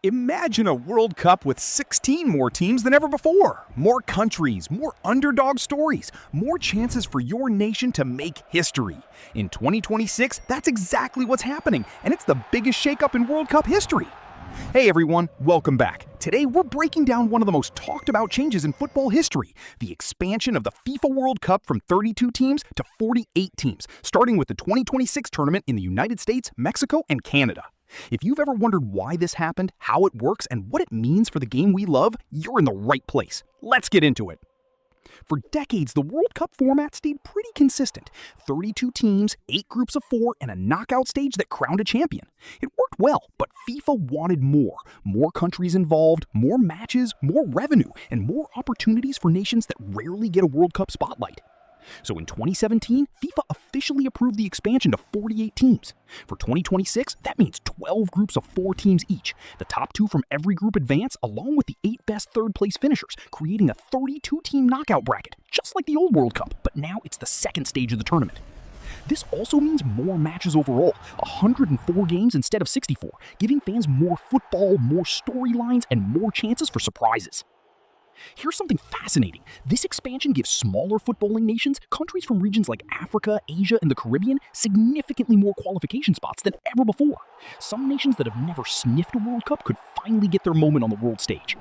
Imagine a World Cup with 16 more teams than ever before. More countries, more underdog stories, more chances for your nation to make history. In 2026, that's exactly what's happening, and it's the biggest shakeup in World Cup history. Hey everyone, welcome back. Today we're breaking down one of the most talked about changes in football history, the expansion of the FIFA World Cup from 32 teams to 48 teams, starting with the 2026 tournament in the United States, Mexico, and Canada. If you've ever wondered why this happened, how it works, and what it means for the game we love, you're in the right place. Let's get into it. For decades, the World Cup format stayed pretty consistent. 32 teams, 8 groups of 4, and a knockout stage that crowned a champion. It worked well, but FIFA wanted more. More countries involved, more matches, more revenue, and more opportunities for nations that rarely get a World Cup spotlight. So in 2017, FIFA officially approved the expansion to 48 teams. For 2026, that means 12 groups of 4 teams each. The top 2 from every group advance, along with the 8 best third-place finishers, creating a 32-team knockout bracket, just like the old World Cup, but now it's the second stage of the tournament. This also means more matches overall, 104 games instead of 64, giving fans more football, more storylines, and more chances for surprises. Here's something fascinating. This expansion gives smaller footballing nations, countries from regions like Africa, Asia, and the Caribbean, significantly more qualification spots than ever before. Some nations that have never sniffed a World Cup could finally get their moment on the world stage.